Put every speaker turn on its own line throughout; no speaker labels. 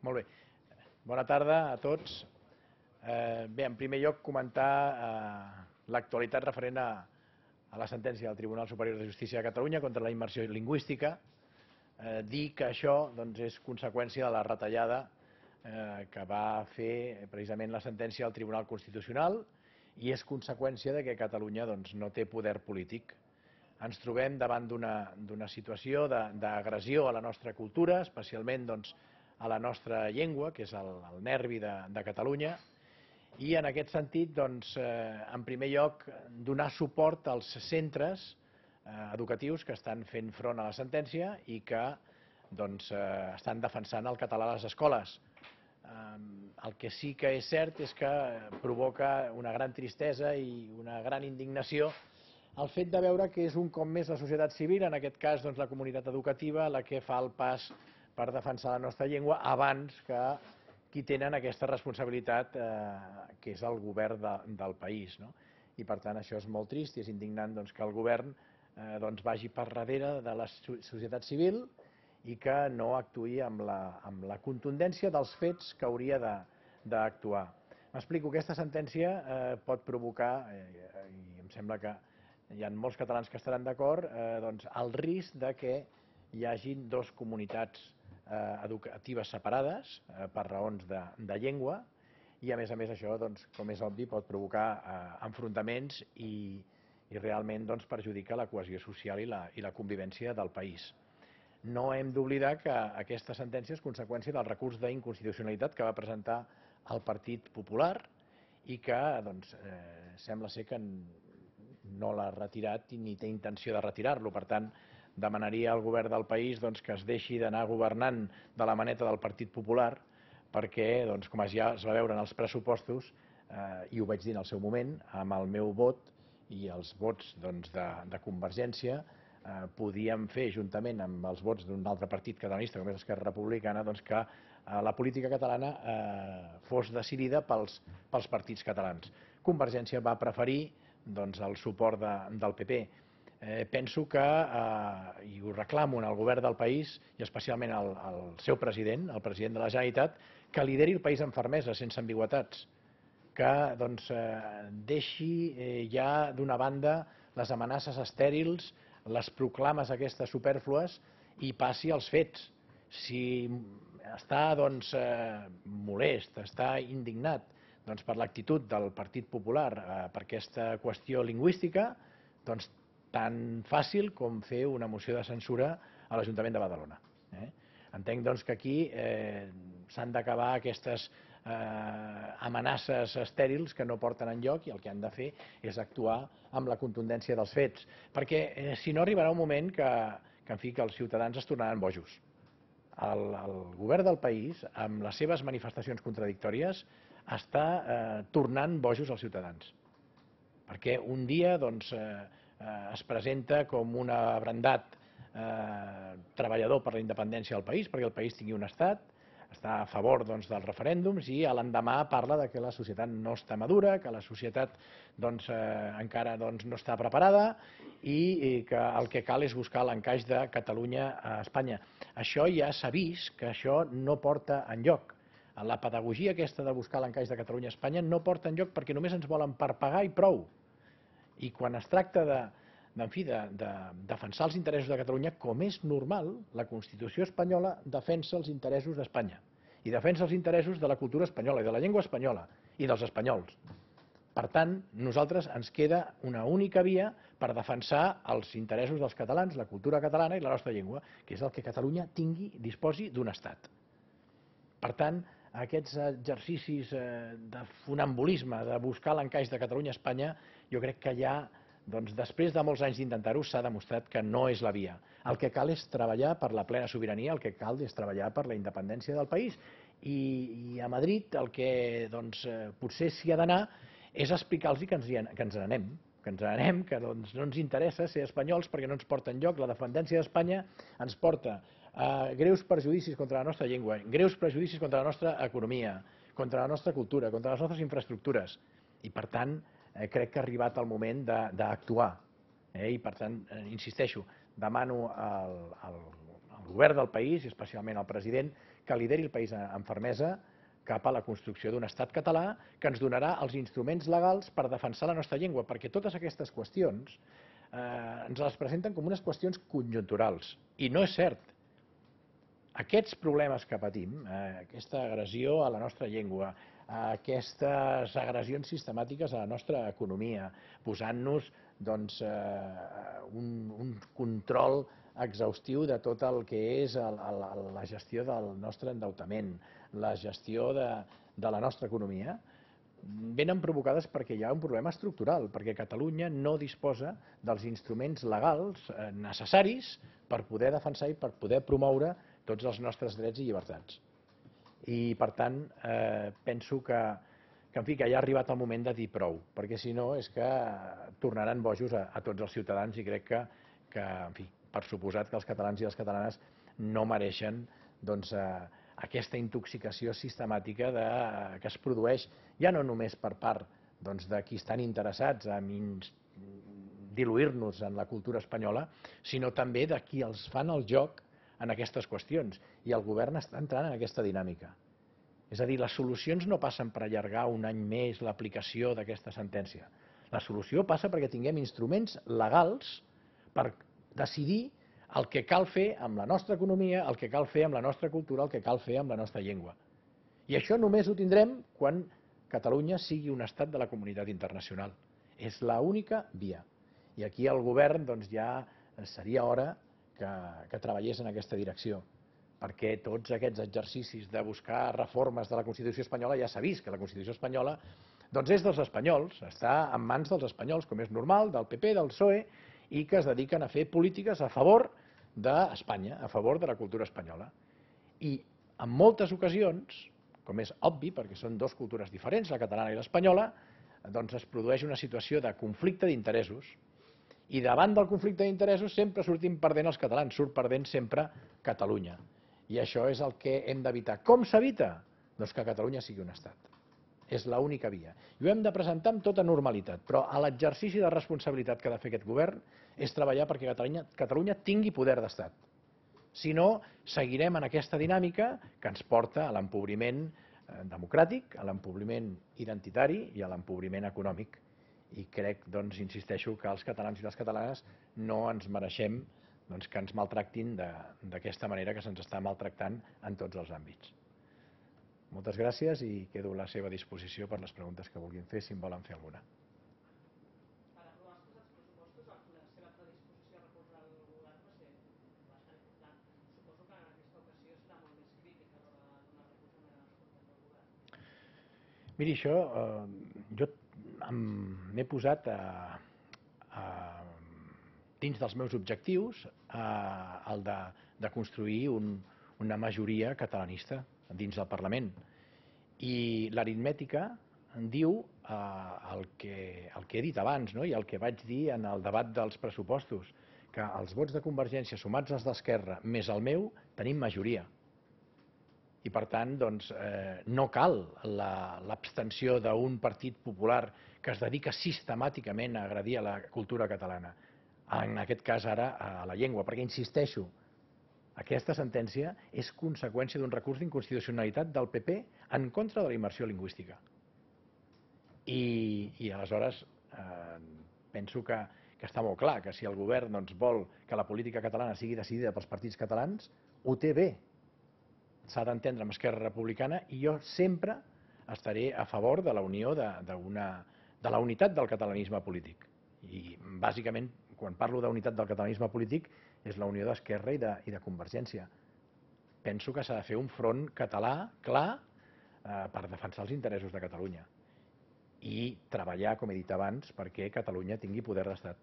Molt bé. Bona tarda a tots. Bé, en primer lloc, comentar l'actualitat referent a la sentència del Tribunal Superior de Justícia de Catalunya contra la immersió lingüística. Dir que això és conseqüència de la retallada que va fer precisament la sentència del Tribunal Constitucional i és conseqüència de que Catalunya no té poder polític. Ens trobem davant d'una situació d'agressió a la nostra cultura, especialment a la nostra llengua, que és el nervi de Catalunya, i en aquest sentit, en primer lloc, donar suport als centres educatius que estan fent front a la sentència i que estan defensant el català a les escoles. El que sí que és cert és que provoca una gran tristesa i una gran indignació el fet de veure que és un cop més la societat civil, en aquest cas la comunitat educativa, la que fa el pas per defensar la nostra llengua abans que qui tenen aquesta responsabilitat, que és el govern del país. I per tant això és molt trist i és indignant que el govern vagi per darrere de la societat civil i que no actuï amb la contundència dels fets que hauria d'actuar. M'explico, aquesta sentència pot provocar, i em sembla que hi ha molts catalans que estaran d'acord, el risc que hi hagin dues comunitats educatives separades per raons de llengua i a més això, com és obvi, pot provocar enfrontaments i realment perjudicar la cohesió social i la convivència del país. No hem d'oblidar que aquesta sentència és conseqüència del recurs d'inconstitucionalitat que va presentar el Partit Popular i que sembla ser que no l'ha retirat ni té intenció de retirar-lo. Per tant, demanaria al govern del país que es deixi d'anar governant de la maneta del Partit Popular perquè, com ja es va veure en els pressupostos, i ho vaig dir en el seu moment, amb el meu vot i els vots de Convergència, podíem fer, juntament amb els vots d'un altre partit catalanista, com és Esquerra Republicana, que la política catalana fos decidida pels partits catalans. Convergència va preferir el suport del PP. Penso que, i ho reclamo al govern del país, i especialment al seu president, el president de la Generalitat, que lideri el país amb fermesa, sense ambigüitats, que deixi ja d'una banda les amenaces estèrils, les proclames aquestes supèrflues i passi als fets. Si està molest, està indignat per l'actitud del Partit Popular per aquesta qüestió lingüística, tan fàcil com fer una moció de censura a l'Ajuntament de Badalona. Entenc que aquí s'han d'acabar aquestes amenaces estèrils que no porten enlloc i el que han de fer és actuar amb la contundència dels fets, perquè si no arribarà un moment que els ciutadans es tornaran bojos. El govern del país, amb les seves manifestacions contradictòries, està tornant bojos als ciutadans, perquè un dia es presenta com un abrandat treballador per la independència del país, perquè el país tingui un estat, està a favor dels referèndums i l'endemà parla que la societat no està madura, que la societat encara no està preparada i que el que cal és buscar l'encaix de Catalunya a Espanya. Això ja s'ha vist que això no porta enlloc. La pedagogia aquesta de buscar l'encaix de Catalunya a Espanya no porta enlloc perquè només ens volen per pagar i prou. I quan es tracta de defensar els interessos de Catalunya, com és normal, la Constitució espanyola defensa els interessos d'Espanya i defensa els interessos de la cultura espanyola i de la llengua espanyola i dels espanyols. Per tant, nosaltres ens queda una única via per defensar els interessos dels catalans, la cultura catalana i la nostra llengua, que és el que Catalunya disposi d'un estat. Per tant, aquests exercicis de funambulisme, de buscar l'encaix de Catalunya a Espanya, jo crec que ja, després de molts anys d'intentar-ho, s'ha demostrat que no és la via. El que cal és treballar per la plena sobirania, el que cal és treballar per la independència del país. I a Madrid el que potser s'hi ha d'anar és explicar-los que ens n'anem, que no ens interessa ser espanyols perquè no ens porta enlloc. La dependència d'Espanya ens porta a greus perjudicis contra la nostra llengua, greus perjudicis contra la nostra economia, contra la nostra cultura, contra les nostres infraestructures. I per tant, crec que ha arribat el moment d'actuar. I per tant, insisteixo, demano al govern del país, i especialment al president, que lideri el país amb fermesa cap a la construcció d'un estat català que ens donarà els instruments legals per defensar la nostra llengua, perquè totes aquestes qüestions ens les presenten com unes qüestions conjunturals. I no és cert. Aquests problemes que patim, aquesta agressió a la nostra llengua, aquestes agressions sistemàtiques a la nostra economia, posant-nos un control exhaustiu de tot el que és la gestió del nostre endeutament, la gestió de la nostra economia, venen provocades perquè hi ha un problema estructural, perquè Catalunya no disposa dels instruments legals necessaris per poder defensar i per poder promoure tots els nostres drets i llibertats. I, per tant, penso que ja ha arribat el moment de dir prou, perquè si no és que tornaran bojos a tots els ciutadans i crec que en fi, per suposat que els catalans i les catalanes no mereixen aquesta intoxicació sistemàtica que es produeix ja no només per part de qui estan interessats a diluir-nos en la cultura espanyola, sinó també de qui els fan el joc en aquestes qüestions. I el govern està entrant en aquesta dinàmica. És a dir, les solucions no passen per allargar un any més l'aplicació d'aquesta sentència. La solució passa perquè tinguem instruments legals per decidir el que cal fer amb la nostra economia, el que cal fer amb la nostra cultura, el que cal fer amb la nostra llengua. I això només ho tindrem quan Catalunya sigui un estat de la comunitat internacional. És l'única via. I aquí el govern ja seria hora que treballés en aquesta direcció, perquè tots aquests exercicis de buscar reformes de la Constitució espanyola, ja s'ha vist que la Constitució espanyola és dels espanyols, està en mans dels espanyols, com és normal, del PP, del PSOE, i que es dediquen a fer polítiques a favor d'Espanya, a favor de la cultura espanyola. I en moltes ocasions, com és obvi, perquè són dues cultures diferents, la catalana i l'espanyola, es produeix una situació de conflicte d'interessos. I davant del conflicte d'interessos sempre sortim perdent els catalans, surt perdent sempre Catalunya. I això és el que hem d'evitar. Com s'evita? Doncs que Catalunya sigui un estat. És l'única via. I ho hem de presentar amb tota normalitat, però l'exercici de responsabilitat que ha de fer aquest govern és treballar perquè Catalunya tingui poder d'estat. Si no, seguirem en aquesta dinàmica que ens porta a l'empobriment democràtic, a l'empobriment identitari i a l'empobriment econòmic. I crec, insisteixo, que els catalans i les catalanes no ens mereixem que ens maltractin d'aquesta manera que se'ns està maltractant en tots els àmbits. Moltes gràcies i quedo a la seva disposició per les preguntes que vulguin fer, si en volen fer alguna.
Per aprovar els pressupostos, la seva predisposició a recolzar el govern va ser bastant important. Suposo que en aquesta ocasió serà molt més crítica a l'hora de donar recolzament als comptes del govern.
Miri, això, jo m'he posat dins dels meus objectius el de construir una majoria catalanista dins del Parlament. I l'aritmètica diu el que he dit abans i el que vaig dir en el debat dels pressupostos, que els vots de Convergència sumats als d'Esquerra més el meu tenim majoria. I per tant, no cal l'abstenció d'un partit popular que es dedica sistemàticament a agredir a la cultura catalana, en aquest cas ara a la llengua, perquè insisteixo, aquesta sentència és conseqüència d'un recurs d'inconstitucionalitat del PP en contra de la immersió lingüística. I aleshores penso que està molt clar que si el govern vol que la política catalana sigui decidida pels partits catalans, ho té bé. S'ha d'entendre amb Esquerra Republicana i jo sempre estaré a favor de la unió, de la unitat del catalanisme polític. I bàsicament, quan parlo d'unitat del catalanisme polític, és la unió d'Esquerra i de Convergència. Penso que s'ha de fer un front català clar per defensar els interessos de Catalunya i treballar, com he dit abans, perquè Catalunya tingui poder d'estat.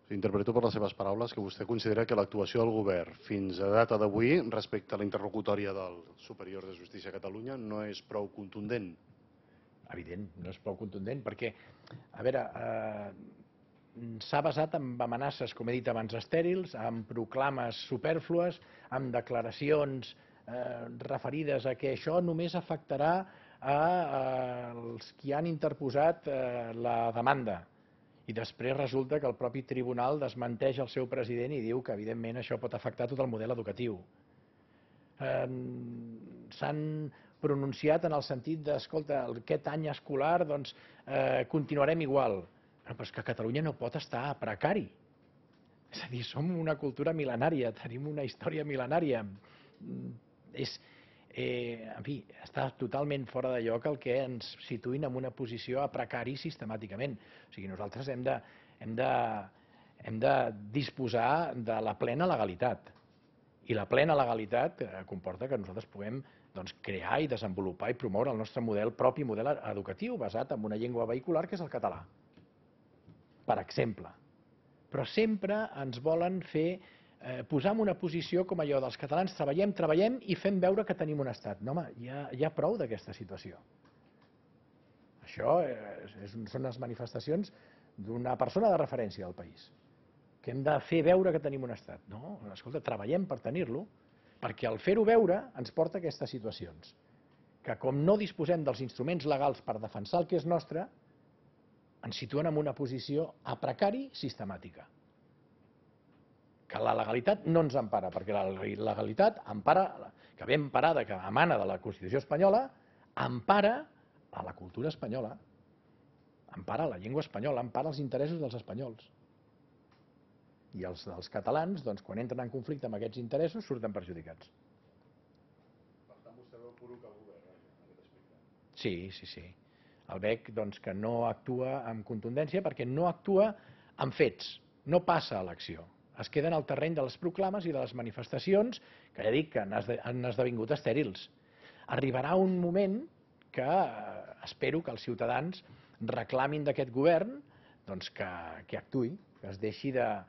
Interpreto per les seves paraules que vostè considera que l'actuació del govern fins a data d'avui respecte a la interlocutòria del Superior de Justícia a Catalunya no és prou contundent.
Evident, no és prou contundent perquè, a veure, s'ha basat en amenaces, com he dit abans, estèrils, en proclames supèrflues, en declaracions referides a que això només afectarà als qui han interposat la demanda. i després resulta que el propi tribunal desmenteix el seu president i diu que evidentment això pot afectar tot el model educatiu. S'han pronunciat en el sentit de, escolta, aquest any escolar doncs, continuarem igual. Però és que Catalunya no pot estar a precari. És a dir, som una cultura mil·lenària, tenim una història mil·lenària. En fi, està totalment fora de lloc el que ens situïn en una posició a precari sistemàticament. O sigui, nosaltres hem de disposar de la plena legalitat. I la plena legalitat comporta que nosaltres puguem crear i desenvolupar i promoure el nostre propi model educatiu basat en una llengua vehicular que és el català, per exemple. Però sempre ens volen posar en una posició com allò dels catalans treballem i fem veure que tenim un estat. No, home, hi ha prou d'aquesta situació. Això són les manifestacions d'una persona de referència del país, que hem de fer veure que tenim un estat. No, escolta, treballem per tenir-lo, perquè al fer-ho veure ens porta a aquestes situacions, que com no disposem dels instruments legals per defensar el que és nostre, ens situen en una posició a precari sistemàtica. Que la legalitat no ens empara, perquè la legalitat empara, que ve emparada, que emana de la Constitució espanyola, empara a la cultura espanyola, empara la llengua espanyola, empara els interessos dels espanyols. I els catalans, quan entren en conflicte amb aquests interessos, surten perjudicats.
Per tant, vostè veu poruc al govern, en aquest aspecte?
Sí. El veig que no actua amb contundència perquè no actua amb fets, no passa a l'acció. Es queda en el terreny de les proclames i de les manifestacions, que ja dic que han esdevingut estèrils. Arribarà un moment que espero que els ciutadans reclamin d'aquest govern que actuï, que es deixi de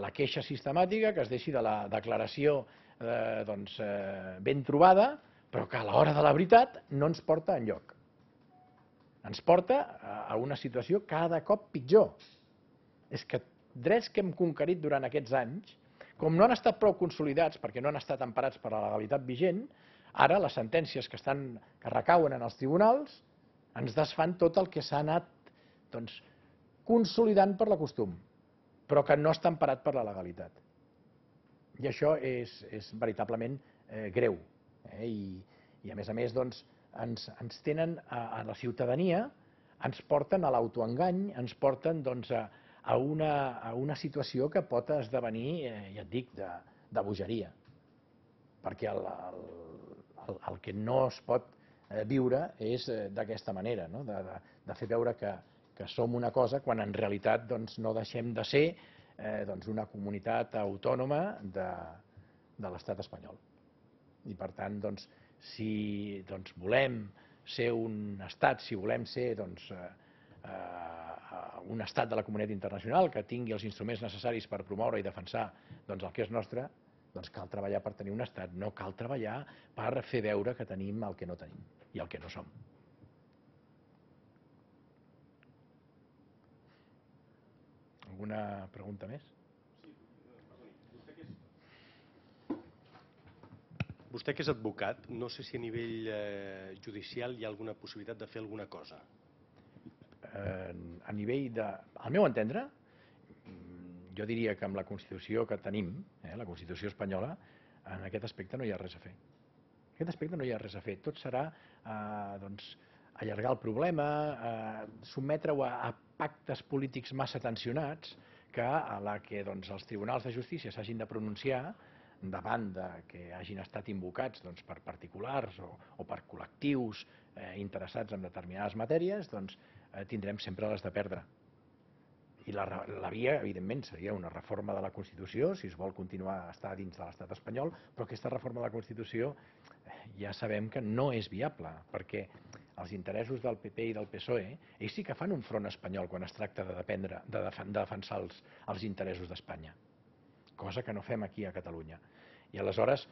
la queixa sistemàtica, que es deixi de la declaració ben trobada, però que a l'hora de la veritat no ens porta enlloc. Ens porta a una situació cada cop pitjor. És que drets que hem conquerit durant aquests anys, com no han estat prou consolidats perquè no han estat emparats per la legalitat vigent, ara les sentències que recauen en els tribunals ens desfan tot el que s'ha anat consolidant per la costum, però que no està emparat per la legalitat. I això és veritablement greu. I a més ens tenen a la ciutadania, ens porten a l'autoengany, ens porten a una situació que pot esdevenir, ja et dic, de bogeria. Perquè el que no es pot viure és d'aquesta manera, de fer veure que som una cosa quan en realitat no deixem de ser una comunitat autònoma de l'estat espanyol. I per tant, si volem ser un estat, si volem ser un estat de la comunitat internacional que tingui els instruments necessaris per promoure i defensar el que és nostre, cal treballar per tenir un estat, no cal treballar per fer veure que tenim el que no tenim i el que no som. Alguna pregunta més?
Vostè que és advocat, no sé si a nivell judicial hi ha alguna possibilitat de fer alguna cosa.
A nivell al meu entendre, jo diria que amb la Constitució que tenim, la Constitució espanyola, en aquest aspecte no hi ha res a fer. En aquest aspecte no hi ha res a fer. Tot serà allargar el problema, sotmetre-ho a pactes polítics massa tensionats que a la que els tribunals de justícia s'hagin de pronunciar davant que hagin estat invocats per particulars o per col·lectius interessats en determinades matèries, tindrem sempre les de perdre. I la via, evidentment, seria una reforma de la Constitució, si es vol continuar a estar dins de l'estat espanyol, però aquesta reforma de la Constitució ja sabem que no és viable, perquè els interessos del PP i del PSOE, ells sí que fan un front espanyol quan es tracta de defensar els interessos d'Espanya, cosa que no fem aquí a Catalunya. I aleshores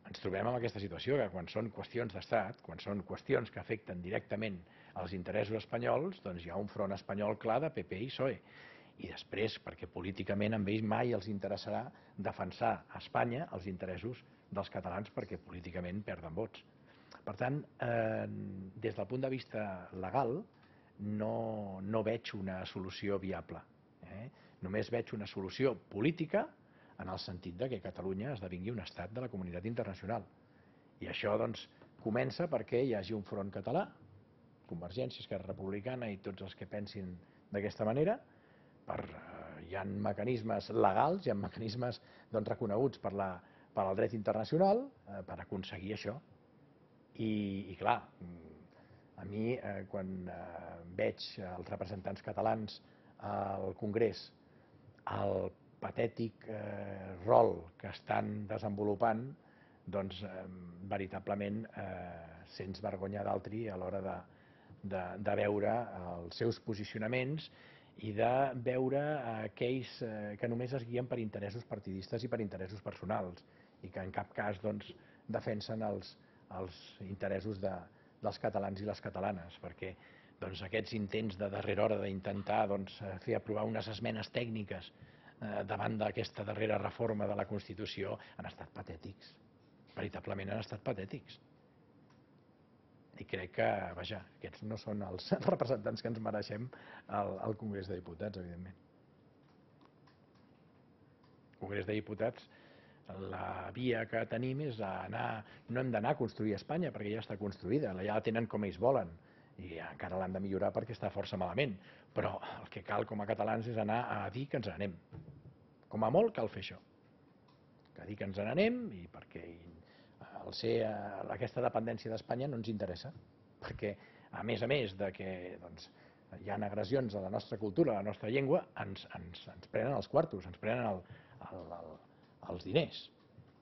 ens trobem en aquesta situació, que quan són qüestions d'estat, quan són qüestions que afecten directament els interessos espanyols, hi ha un front espanyol clar de PP i PSOE. I després, perquè políticament a ells mai els interessarà defensar a Espanya els interessos dels catalans, perquè políticament perden vots. Per tant, des del punt de vista legal, no veig una solució viable. Només veig una solució política en el sentit de que Catalunya esdevingui un estat de la comunitat internacional. I això doncs comença perquè hi hagi un front català, Convergència, Esquerra Republicana i tots els que pensin d'aquesta manera. Hi ha mecanismes legals, hi ha mecanismes reconeguts per al dret internacional per aconseguir això. I clar, a mi quan veig els representants catalans al Congrés el patètic rol que estan desenvolupant, doncs veritablement sents vergonya d'altri a l'hora de veure els seus posicionaments i de veure aquells que només es guien per interessos partidistes i per interessos personals i que en cap cas defensen els interessos dels catalans i les catalanes, perquè aquests intents de darrera hora d'intentar fer aprovar unes esmenes tècniques davant d'aquesta darrera reforma de la Constitució han estat patètics, veritablement han estat patètics. I crec que, vaja, aquests no són els representants que ens mereixem al Congrés de Diputats, evidentment. El Congrés de Diputats, la via que tenim és anar, no hem d'anar a construir Espanya perquè ja està construïda, ja la tenen com ells volen i encara l'han de millorar perquè està força malament, però el que cal com a catalans és anar a dir que ens n'anem. Com a molt cal fer això, que dir que ens n'anem i perquè aquesta dependència d'Espanya no ens interessa, perquè a més de que hi ha agressions a la nostra cultura, a la nostra llengua, ens prenen els quartos, ens prenen els diners.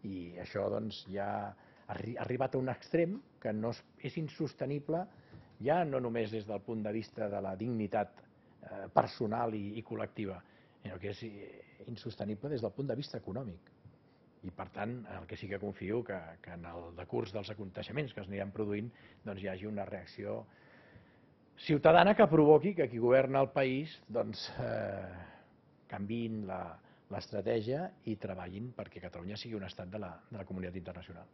I això ja ha arribat a un extrem que és insostenible, ja no només des del punt de vista de la dignitat personal i col·lectiva, sinó que és insostenible des del punt de vista econòmic. I per tant, el que sí que confio que en el decurs dels aconteixements que es aniran produint hi hagi una reacció ciutadana que provoqui que qui governa el país canviïn l'estratègia i treballin perquè Catalunya sigui un estat de la comunitat internacional.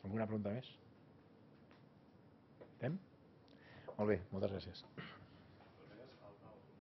Alguna pregunta més? Molt bé, moltes gràcies.